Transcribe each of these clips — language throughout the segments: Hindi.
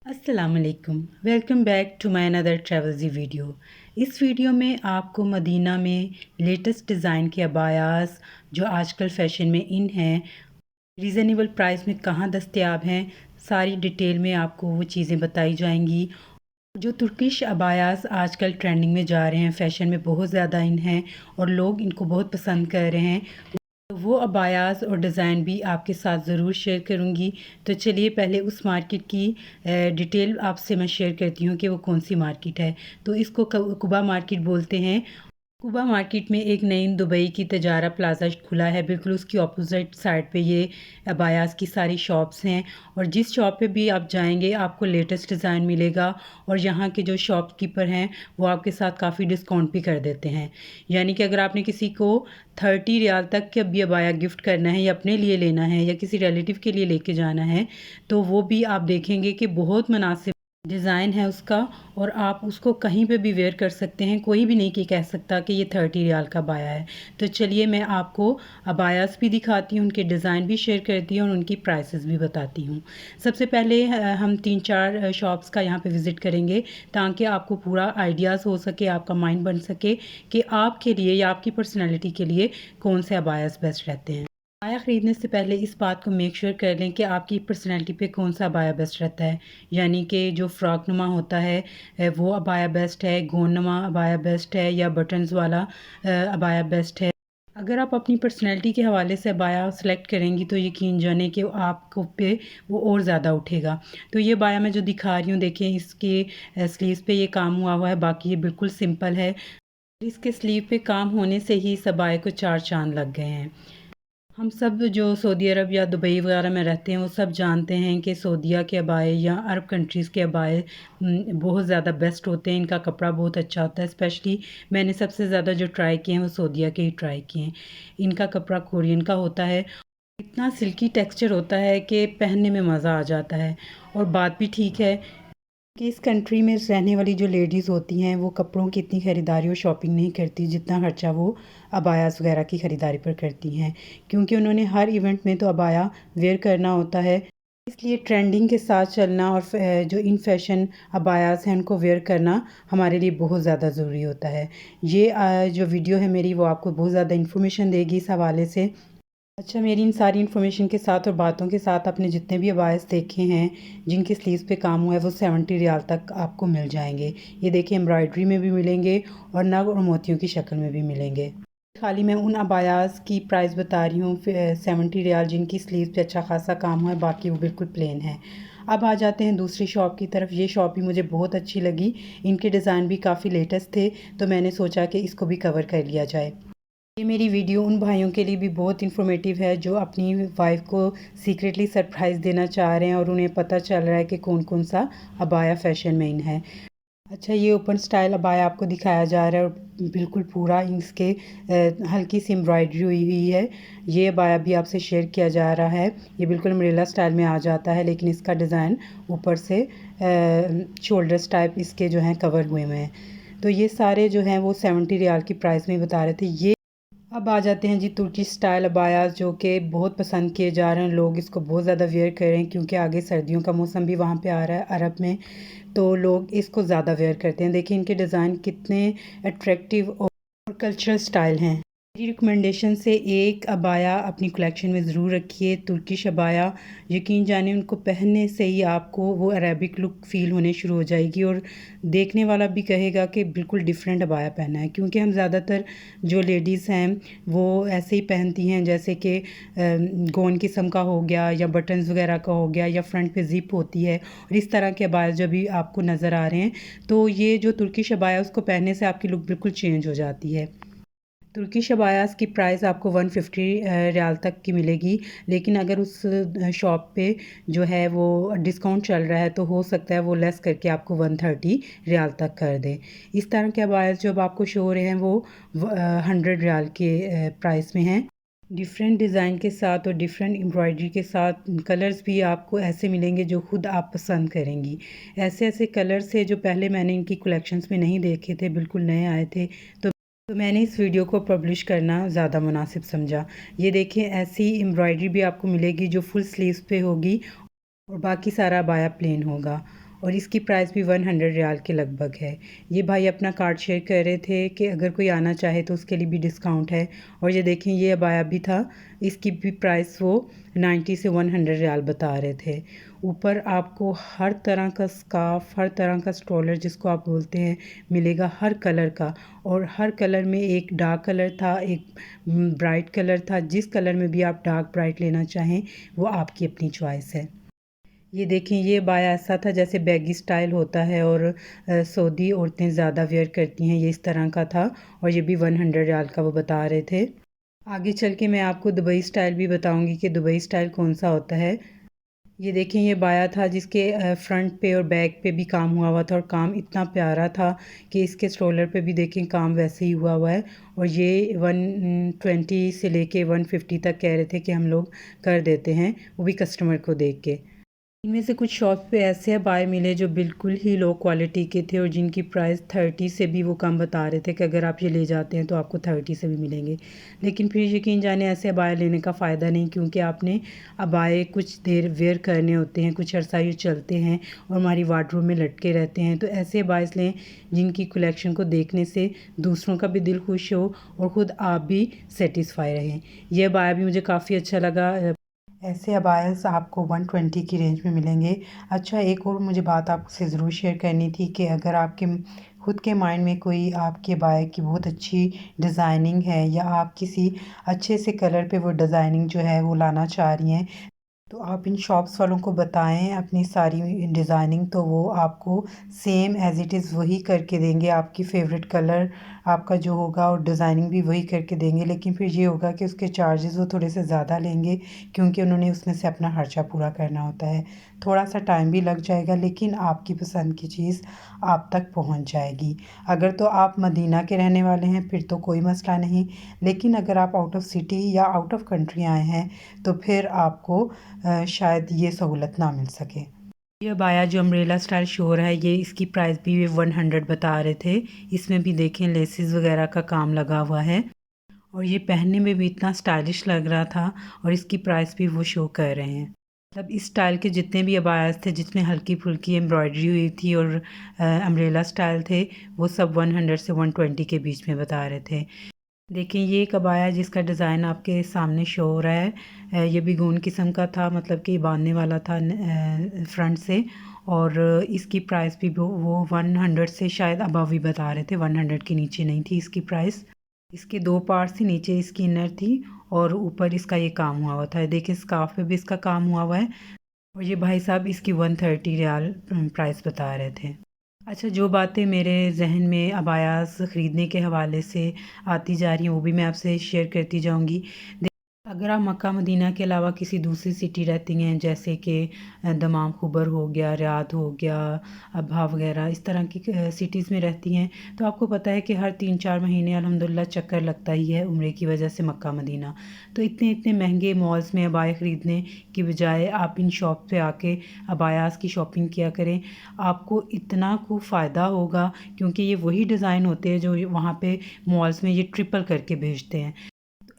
अस्सलामुअलैकुम, welcome back to my another ट्रैवल्सी वीडियो। इस वीडियो में आपको मदीना में लेटेस्ट डिज़ाइन के अबायास जो आजकल फ़ैशन में इन हैं, रीज़नेबल प्राइस में कहाँ दस्तयाब हैं, सारी डिटेल में आपको वो चीज़ें बताई जाएंगी। जो तुर्किश अबायास आजकल ट्रेंडिंग में जा रहे हैं, फ़ैशन में बहुत ज़्यादा इन हैं और लोग इनको बहुत पसंद कर रहे हैं, तो वो अबायास और डिज़ाइन भी आपके साथ ज़रूर शेयर करूँगी। तो चलिए पहले उस मार्केट की डिटेल आपसे मैं शेयर करती हूँ कि वो कौन सी मार्केट है। तो इसको कुबा मार्केट बोलते हैं। कुबा मार्केट में एक नई दुबई की तजारा प्लाज़ा खुला है, बिल्कुल उसकी अपोजिट साइड पे ये अबायास की सारी शॉप्स हैं और जिस शॉप पे भी आप जाएंगे आपको लेटेस्ट डिज़ाइन मिलेगा और यहाँ के जो शॉपकीपर हैं वो आपके साथ काफ़ी डिस्काउंट भी कर देते हैं। यानी कि अगर आपने किसी को 30 रियाल तक का भी अबाया गिफ्ट करना है या अपने लिए लेना है या किसी रिलेटिव के लिए लेके जाना है, तो वो भी आप देखेंगे कि बहुत मुनासिब डिज़ाइन है उसका और आप उसको कहीं पे भी वेयर कर सकते हैं। कोई भी नहीं कि कह सकता कि ये 30 रियाल का अबाया है। तो चलिए मैं आपको अबायास भी दिखाती हूँ, उनके डिज़ाइन भी शेयर करती हूँ और उनकी प्राइसेस भी बताती हूँ। सबसे पहले हम 3-4 शॉप्स का यहाँ पे विज़िट करेंगे ताकि आपको पूरा आइडियाज़ हो सके, आपका माइंड बन सके कि आपके लिए या आपकी पर्सनैलिटी के लिए कौन से अबायास बेस्ट रहते हैं। अबाया ख़रीदने से पहले इस बात को मेक श्योर कर लें कि आपकी पर्सनैलिटी पे कौन सा अबाया बेस्ट रहता है। यानी कि जो फ़्रॉक नुमा होता है वो अबाया बेस्ट है, गोन नुमा अबाया बेस्ट है या बटन्स वाला अबाया बेस्ट है। अगर आप अपनी पर्सनैलिटी के हवाले से अबाया सेलेक्ट करेंगी तो यकीन जाने कि आपको पे वो और ज़्यादा उठेगा। तो ये अबाया मैं जो दिखा रही हूँ, देखें इसके स्लीव्स पे ये काम हुआ है, बाकी ये बिल्कुल सिंपल है। इसके स्लीव पे काम होने से ही इस अबाए को 4 चाँद लग गए हैं। हम सब जो सऊदी अरब या दुबई वगैरह में रहते हैं वो सब जानते हैं कि सऊदीया के अबाए या अरब कंट्रीज़ के अबाए बहुत ज़्यादा बेस्ट होते हैं। इनका कपड़ा बहुत अच्छा होता है। स्पेशली मैंने सबसे ज़्यादा जो ट्राई किए हैं वो सऊदीया के ही ट्राई किए हैं। इनका कपड़ा कोरियन का होता है, इतना सिल्की टेक्सचर होता है कि पहनने में मज़ा आ जाता है। और बात भी ठीक है कि इस कंट्री में रहने वाली जो लेडीज़ होती हैं वो कपड़ों की इतनी ख़रीदारी और शॉपिंग नहीं करती जितना खर्चा वो अबायास वगैरह की ख़रीदारी पर करती हैं, क्योंकि उन्होंने हर इवेंट में तो अबाया वेयर करना होता है। इसलिए ट्रेंडिंग के साथ चलना और जो इन फैशन अबायास हैं उनको वेयर करना हमारे लिए बहुत ज़्यादा ज़रूरी होता है। ये जो वीडियो है मेरी वो आपको बहुत ज़्यादा इन्फॉर्मेशन देगी इस हवाले से। अच्छा, मेरी इन सारी इन्फॉर्मेशन के साथ और बातों के साथ आपने जितने भी अबायस देखे हैं जिनके स्लीव्स पे काम हुआ है वो 70 रियाल तक आपको मिल जाएंगे। ये देखिए एम्ब्रॉयडरी में भी मिलेंगे और नग और मोतियों की शक्ल में भी मिलेंगे। खाली मैं उन अबायास की प्राइस बता रही हूँ 70 रियाल जिनकी स्लीव्स पे अच्छा खासा काम हुआ है, बाकी वो बिल्कुल प्लेन है। अब आ जाते हैं दूसरी शॉप की तरफ। ये शॉप भी मुझे बहुत अच्छी लगी, इनके डिज़ाइन भी काफ़ी लेटेस्ट थे, तो मैंने सोचा कि इसको भी कवर कर लिया जाए। ये मेरी वीडियो उन भाइयों के लिए भी बहुत इन्फॉर्मेटिव है जो अपनी वाइफ को सीक्रेटली सरप्राइज़ देना चाह रहे हैं और उन्हें पता चल रहा है कि कौन कौन सा अबाया फ़ैशन में इन है। अच्छा, ये ओपन स्टाइल अबाया आपको दिखाया जा रहा है और बिल्कुल पूरा इसके हल्की सी एम्ब्रॉयडरी हुई हुई है। ये अबाया भी आपसे शेयर किया जा रहा है। ये बिल्कुल अम्ब्रेला स्टाइल में आ जाता है, लेकिन इसका डिज़ाइन ऊपर से शोल्डर्स टाइप इसके जो हैं कवर हुए हुए हैं। तो ये सारे जो हैं वो 70 रियाल की प्राइस में बता रहे थे। ये अब आ जाते हैं जी तुर्किश स्टाइल अबायास, जो कि बहुत पसंद किए जा रहे हैं। लोग इसको बहुत ज़्यादा वेयर कर रहे हैं क्योंकि आगे सर्दियों का मौसम भी वहाँ पे आ रहा है अरब में, तो लोग इसको ज़्यादा वेयर करते हैं। देखिए इनके डिज़ाइन कितने अट्रैक्टिव और कल्चरल स्टाइल हैं। मेरी रिकमेंडेशन से एक अबाया अपनी कलेक्शन में ज़रूर रखिए, तुर्किश अबाया। यकीन जाने उनको पहनने से ही आपको वो अरेबिक लुक फ़ील होने शुरू हो जाएगी और देखने वाला भी कहेगा कि बिल्कुल डिफरेंट अबाया पहना है। क्योंकि हम ज़्यादातर जो लेडीज़ हैं वो ऐसे ही पहनती हैं जैसे कि गोन किस्म का हो गया या बटन्स वगैरह का हो गया या फ्रंट पे ज़िप होती है, और इस तरह के अबाया जब भी आपको नज़र आ रहे हैं तो ये जो तुर्किश अबाया उसको पहनने से आपकी लुक बिल्कुल चेंज हो जाती है। तुर्किश अबायास की प्राइस आपको 150 रियाल तक की मिलेगी, लेकिन अगर उस शॉप पे जो है वो डिस्काउंट चल रहा है तो हो सकता है वो लेस करके आपको 130 रियाल तक कर दे। इस तरह के अबायास जो अब आपको शो हो रहे हैं वो 100 रियाल के प्राइस में हैं। डिफरेंट डिज़ाइन के साथ और डिफरेंट एम्ब्रॉयडरी के साथ कलर्स भी आपको ऐसे मिलेंगे जो खुद आप पसंद करेंगी। ऐसे ऐसे कलर्स थे जो पहले मैंने इनकी कलेक्शंस में नहीं देखे थे, बिल्कुल नए आए थे, तो मैंने इस वीडियो को पब्लिश करना ज़्यादा मुनासिब समझा। ये देखिए ऐसी एम्ब्रॉयडरी भी आपको मिलेगी जो फुल स्लीव्स पे होगी और बाकी सारा अबाया प्लेन होगा। और इसकी प्राइस भी 100 रियाल के लगभग है। ये भाई अपना कार्ड शेयर कर रहे थे कि अगर कोई आना चाहे तो उसके लिए भी डिस्काउंट है। और ये देखें ये अबाया भी था, इसकी भी प्राइस वो 90 से 100 रियाल बता रहे थे। ऊपर आपको हर तरह का स्कार्फ, हर तरह का स्ट्रोलर जिसको आप बोलते हैं मिलेगा, हर कलर का। और हर कलर में एक डार्क कलर था, एक ब्राइट कलर था। जिस कलर में भी आप डार्क ब्राइट लेना चाहें वो आपकी अपनी चॉइस है। ये देखें ये बाया ऐसा था जैसे बैगी स्टाइल होता है और सऊदी औरतें ज़्यादा वेयर करती हैं, ये इस तरह का था। और ये भी 100 रियाल का वो बता रहे थे। आगे चल के मैं आपको दुबई स्टाइल भी बताऊंगी कि दुबई स्टाइल कौन सा होता है। ये देखें ये बाया था जिसके फ्रंट पे और बैक पे भी काम हुआ हुआ था, और काम इतना प्यारा था कि इसके स्ट्रोलर पे भी देखें काम वैसे ही हुआ हुआ है। और ये 120 से लेके 150 तक कह रहे थे कि हम लोग कर देते हैं, वो भी कस्टमर को देख के। इनमें से कुछ शॉप पे ऐसे अबाए मिले जो बिल्कुल ही लो क्वालिटी के थे और जिनकी प्राइस 30 से भी वो कम बता रहे थे कि अगर आप ये ले जाते हैं तो आपको 30 से भी मिलेंगे। लेकिन फिर यकीन जाने ऐसे अबाए लेने का फ़ायदा नहीं, क्योंकि आपने अबाए कुछ देर वेयर करने होते हैं, कुछ अरसा ये चलते हैं और हमारी वार्डरोब में लटके रहते हैं। तो ऐसे अबाए लें जिनकी कलेक्शन को देखने से दूसरों का भी दिल खुश हो और ख़ुद आप भी सेटिस्फाई रहें। यह अबाया भी मुझे काफ़ी अच्छा लगा। ऐसे अबायस आपको 120 की रेंज में मिलेंगे। अच्छा, एक और मुझे बात आपसे ज़रूर शेयर करनी थी कि अगर आपके खुद के माइंड में कोई आपके अबाया की बहुत अच्छी डिज़ाइनिंग है या आप किसी अच्छे से कलर पे वो डिज़ाइनिंग जो है वो लाना चाह रही हैं, तो आप इन शॉप्स वालों को बताएं अपनी सारी डिज़ाइनिंग, तो वो आपको सेम एज़ इट इज़ वही करके देंगे। आपकी फ़ेवरेट कलर आपका जो होगा और डिज़ाइनिंग भी वही करके देंगे। लेकिन फिर ये होगा कि उसके चार्जेस वो थोड़े से ज़्यादा लेंगे, क्योंकि उन्होंने उसमें से अपना खर्चा पूरा करना होता है। थोड़ा सा टाइम भी लग जाएगा, लेकिन आपकी पसंद की चीज़ आप तक पहुंच जाएगी। अगर तो आप मदीना के रहने वाले हैं फिर तो कोई मसला नहीं, लेकिन अगर आप आउट ऑफ सिटी या आउट ऑफ कंट्री आए हैं तो फिर आपको शायद ये सहूलत ना मिल सके। ये अबाया जो अम्ब्रेला स्टाइल शो रहा है, ये इसकी प्राइस भी 100 बता रहे थे। इसमें भी देखें लेसेस वगैरह का काम लगा हुआ है और ये पहनने में भी इतना स्टाइलिश लग रहा था, और इसकी प्राइस भी वो शो कर रहे हैं। मतलब इस स्टाइल के जितने भी अबायास थे जिसमें हल्की फुल्की एम्ब्रॉयडरी हुई थी और अम्ब्रेला स्टाइल थे, वो सब 100 से 120 के बीच में बता रहे थे। देखिए ये एक अबाया जिसका डिज़ाइन आपके सामने शो हो रहा है, ये भी गून किस्म का था, मतलब कि बांधने वाला था फ्रंट से। और इसकी प्राइस भी वो 100 से शायद अबव ही बता रहे थे, 100 के नीचे नहीं थी इसकी प्राइस। इसके दो पार्ट्स थी, नीचे इसकी इनर थी और ऊपर इसका ये काम हुआ हुआ था। देखिए स्कार्फ पे भी इसका काम हुआ हुआ है। और ये भाई साहब इसकी 130 रियाल प्राइस बता रहे थे। अच्छा, जो बातें मेरे जहन में अबायास ख़रीदने के हवाले से आती जा रही हैं वो भी मैं आपसे शेयर करती जाऊंगी। अगर आप मक्का मदीना के अलावा किसी दूसरी सिटी रहती हैं, जैसे कि दमाम खुबर हो गया, रियाद हो गया, अबहा वगैरह, इस तरह की सिटीज़ में रहती हैं, तो आपको पता है कि हर 3-4 महीने अल्हम्दुलिल्लाह चक्कर लगता ही है उम्रे की वजह से मक्का मदीना। तो इतने इतने महंगे मॉल्स में अबाया ख़रीदने की बजाय आप इन शॉप पे आके अबायास की शॉपिंग किया करें। आपको इतना को फ़ायदा होगा, क्योंकि ये वही डिज़ाइन होते हैं जो वहाँ पे मॉल्स में ये ट्रिपल करके भेजते हैं।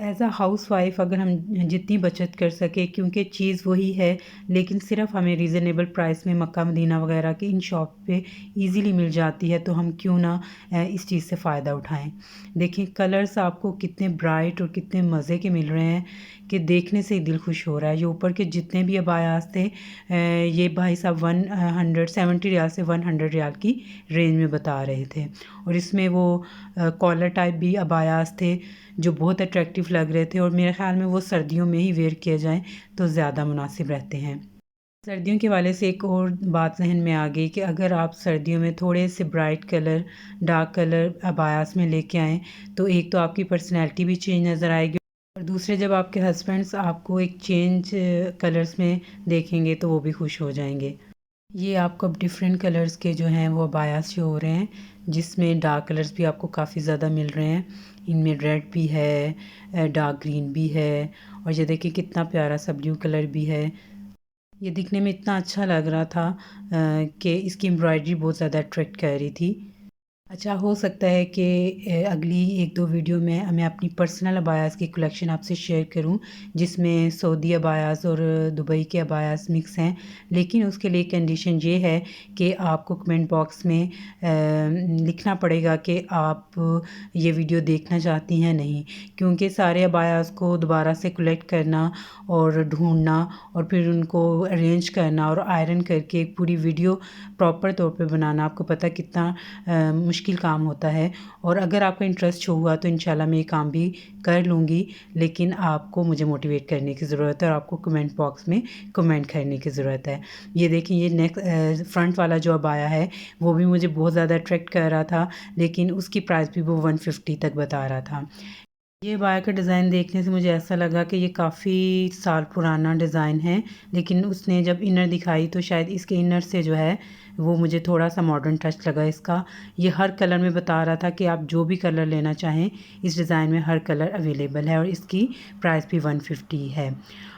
एज़ अ हाउस वाइफ अगर हम जितनी बचत कर सके, क्योंकि चीज़ वही है लेकिन सिर्फ हमें रीज़नेबल प्राइस में मक्का मदीना वगैरह की इन शॉप पे इजीली मिल जाती है, तो हम क्यों ना इस चीज़ से फ़ायदा उठाएं। देखें कलर्स आपको कितने ब्राइट और कितने मज़े के मिल रहे हैं कि देखने से ही दिल खुश हो रहा है। ये ऊपर के जितने भी अबायास थे, ये भाई साहब 170 रियाल से 100 रियाल की रेंज में बता रहे थे। और इसमें वो कॉलर टाइप भी अबायास थे जो बहुत अट्रैक्टिव लग रहे थे, और मेरे ख़्याल में वो सर्दियों में ही वेयर किया जाए तो ज़्यादा मुनासिब रहते हैं। सर्दियों के वाले से एक और बात जहन में आ गई कि अगर आप सर्दियों में थोड़े से bright colour, dark colour abayas में लेके आएँ, तो एक तो आपकी पर्सनैलिटी भी चेंज नज़र आएगी, और दूसरे जब आपके हस्बैंड्स आपको एक चेंज कलर्स में देखेंगे तो वो भी खुश हो जाएंगे। ये आपको अब डिफरेंट कलर्स के जो हैं वो अबायास शो हो रहे हैं, जिसमें डार्क कलर्स भी आपको काफ़ी ज़्यादा मिल रहे हैं। इनमें रेड भी है, डार्क ग्रीन भी है, और ये देखिए कितना प्यारा सा ब्लू कलर भी है। ये दिखने में इतना अच्छा लग रहा था कि इसकी एम्ब्रॉयडरी बहुत ज़्यादा अट्रैक्ट कर रही थी। अच्छा, हो सकता है कि अगली 1-2 वीडियो में मैं अपनी पर्सनल अबायास की कलेक्शन आपसे शेयर करूं, जिसमें सऊदी अबायास और दुबई के अबायास मिक्स हैं। लेकिन उसके लिए कंडीशन ये है कि आपको कमेंट बॉक्स में लिखना पड़ेगा कि आप ये वीडियो देखना चाहती हैं नहीं, क्योंकि सारे अबायास को दोबारा से कलेक्ट करना और ढूँढना और फिर उनको अरेंज करना और आयरन करके एक पूरी वीडियो प्रॉपर तौर पे बनाना, आपको पता है कितना मुश्किल काम होता है। और अगर आपका इंटरेस्ट शो हुआ तो इंशाल्लाह मैं ये काम भी कर लूँगी, लेकिन आपको मुझे मोटिवेट करने की ज़रूरत है और आपको कमेंट बॉक्स में कमेंट करने की ज़रूरत है। ये देखिए, ये फ्रंट वाला जो अबाया है वो भी मुझे बहुत ज़्यादा अट्रैक्ट कर रहा था, लेकिन उसकी प्राइस भी वो 150 तक बता रहा था। ये बाय का डिज़ाइन देखने से मुझे ऐसा लगा कि ये काफ़ी साल पुराना डिज़ाइन है, लेकिन उसने जब इनर दिखाई तो शायद इसके इनर से जो है वो मुझे थोड़ा-सा मॉडर्न टच लगा इसका। ये हर कलर में बता रहा था कि आप जो भी कलर लेना चाहें, इस डिज़ाइन में हर कलर अवेलेबल है और इसकी प्राइस भी 150 है।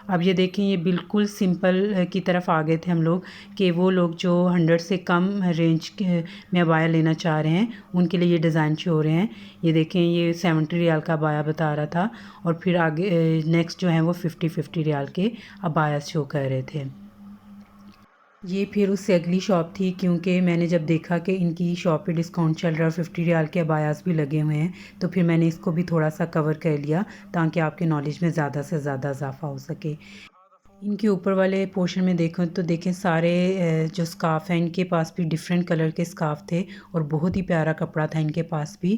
अब ये देखें, ये बिल्कुल सिंपल की तरफ आ गए थे हम लोग, कि वो लोग जो 100 से कम रेंज के में अबाया लेना चाह रहे हैं, उनके लिए ये डिज़ाइन शो हो रहे हैं। ये देखें, ये 70 रियाल का अबाया बता रहा था और फिर आगे नेक्स्ट जो है वो 50-50 रियाल के अबाया शो कर रहे थे। ये फिर उससे अगली शॉप थी, क्योंकि मैंने जब देखा कि इनकी शॉप पे डिस्काउंट चल रहा है और 50 रियाल के अबायास भी लगे हुए हैं, तो फिर मैंने इसको भी थोड़ा सा कवर कर लिया ताकि आपके नॉलेज में ज़्यादा से ज़्यादा इजाफा हो सके। इनके ऊपर वाले पोर्शन में देखो तो देखें, सारे जो स्कार्फ़ हैं इनके पास भी डिफरेंट कलर के स्कार्फ़ थे और बहुत ही प्यारा कपड़ा था इनके पास भी।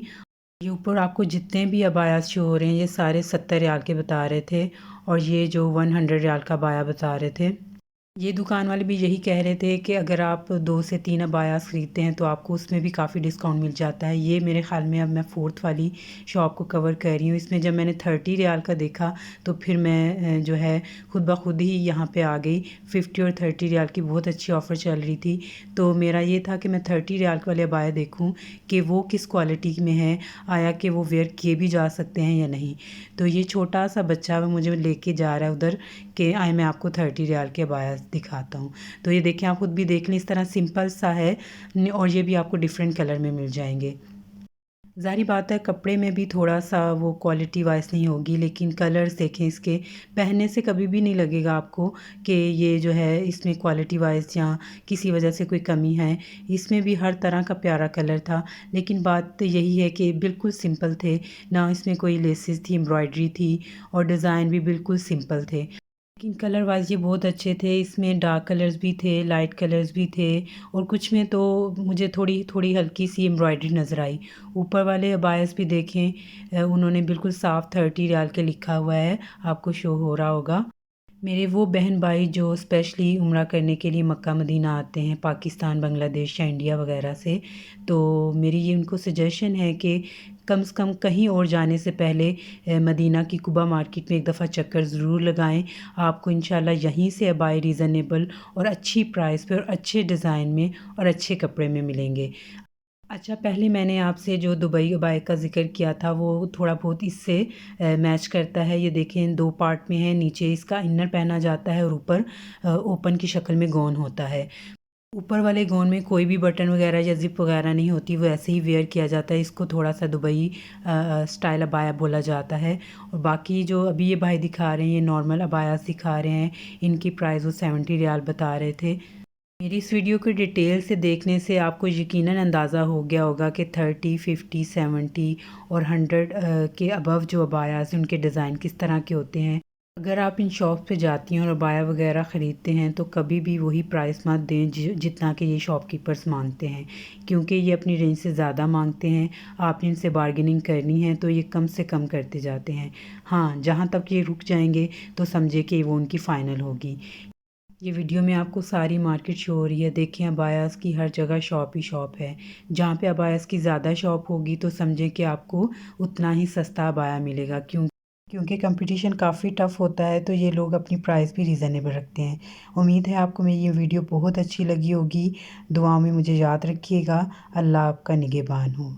ये ऊपर आपको जितने भी अबायास शो हो रहे हैं ये सारे 70 रियाल के बता रहे थे और ये जो 100 रियाल का अबाया बता रहे थे। ये दुकान वाले भी यही कह रहे थे कि अगर आप 2 से 3 अबायास ख़रीदते हैं तो आपको उसमें भी काफ़ी डिस्काउंट मिल जाता है। ये मेरे ख़्याल में अब मैं 4th वाली शॉप को कवर कर रही हूँ। इसमें जब मैंने 30 रियाल का देखा तो फिर मैं जो है खुद ब खुद ही यहाँ पे आ गई। 50 और 30 रियाल की बहुत अच्छी ऑफ़र चल रही थी, तो मेरा ये था कि मैं 30 रियाल वाले अबाया देखूँ कि वो किस क्वालिटी में है, आया कि वो वेयर किए भी जा सकते हैं या नहीं। तो ये छोटा सा बच्चा मुझे लेके जा रहा है उधर कि आए मैं आपको 30 रियाल के अबाया दिखाता हूँ। तो ये देखें, आप खुद भी देख लें, इस तरह सिंपल सा है और ये भी आपको डिफरेंट कलर में मिल जाएंगे। ज़ाहिर बात है कपड़े में भी थोड़ा सा वो क्वालिटी वाइज नहीं होगी, लेकिन कलर्स देखें इसके, पहनने से कभी भी नहीं लगेगा आपको कि ये जो है इसमें क्वालिटी वाइज या किसी वजह से कोई कमी है। इसमें भी हर तरह का प्यारा कलर था, लेकिन बात तो यही है कि बिल्कुल सिंपल थे, ना इसमें कोई लेसेस थी, एम्ब्रॉयडरी थी और डिज़ाइन भी बिल्कुल सिंपल थे। लेकिन कलर वाइज़ ये बहुत अच्छे थे, इसमें डार्क कलर्स भी थे, लाइट कलर्स भी थे और कुछ में तो मुझे थोड़ी-थोड़ी हल्की सी एम्ब्रॉयडरी नज़र आई। ऊपर वाले अबायास भी देखें, उन्होंने बिल्कुल साफ़ 30 रियाल के लिखा हुआ है, आपको शो हो रहा होगा। मेरे वो बहन भाई जो स्पेशली उम्रा करने के लिए मक्का मदीना आते हैं पाकिस्तान, बांग्लादेश या इंडिया वगैरह से, तो मेरी ये उनको सजेशन है कि कम से कम कहीं और जाने से पहले मदीना की कुबा मार्केट में एक दफ़ा चक्कर ज़रूर लगाएं। आपको इंशाल्लाह यहीं से अबाए रीज़नेबल और अच्छी प्राइस पे और अच्छे डिज़ाइन में और अच्छे कपड़े में मिलेंगे। अच्छा, पहले मैंने आपसे जो दुबई अबाया का ज़िक्र किया था वो थोड़ा बहुत इससे मैच करता है। ये देखें, 2 पार्ट में है, नीचे इसका इनर पहना जाता है और ऊपर ओपन की शक्ल में गॉन होता है। ऊपर वाले गॉन में कोई भी बटन वगैरह या ज़िप वगैरह नहीं होती, वो ऐसे ही वेयर किया जाता है। इसको थोड़ा-सा दुबई स्टाइल अबाया बोला जाता है। और बाकी जो अभी ये भाई दिखा रहे हैं ये नॉर्मल अबायास दिखा रहे हैं, इनकी प्राइस वो 70 रियाल बता रहे थे। मेरी इस वीडियो को डिटेल से देखने से आपको यकीनन अंदाज़ा हो गया होगा कि 30, 50, 70 और 100 के अबव जो अबायास हैं उनके डिज़ाइन किस तरह के होते हैं। अगर आप इन शॉप पे जाती हैं और अबाया वगैरह ख़रीदते हैं तो कभी भी वही प्राइस मत दें जितना कि ये शॉपकीपर्स मांगते हैं, क्योंकि ये अपनी रेंज से ज़्यादा मांगते हैं। आपने इनसे बार्गेनिंग करनी है तो ये कम से कम करते जाते हैं। हाँ, जहाँ तक ये रुक जाएंगे तो समझे कि वो उनकी फ़ाइनल होगी। ये वीडियो में आपको सारी मार्केट शो हो रही है। देखें, अबायास की हर जगह शॉप ही शॉप है। जहाँ पे अबायास की ज़्यादा शॉप होगी तो समझें कि आपको उतना ही सस्ता अबाया मिलेगा, क्योंकि कंपटीशन काफ़ी टफ़ होता है, तो ये लोग अपनी प्राइस भी रीज़नेबल रखते हैं। उम्मीद है आपको मेरी ये वीडियो बहुत अच्छी लगी होगी। दुआओं में मुझे याद रखिएगा। अल्लाह आपका निगहबान हो।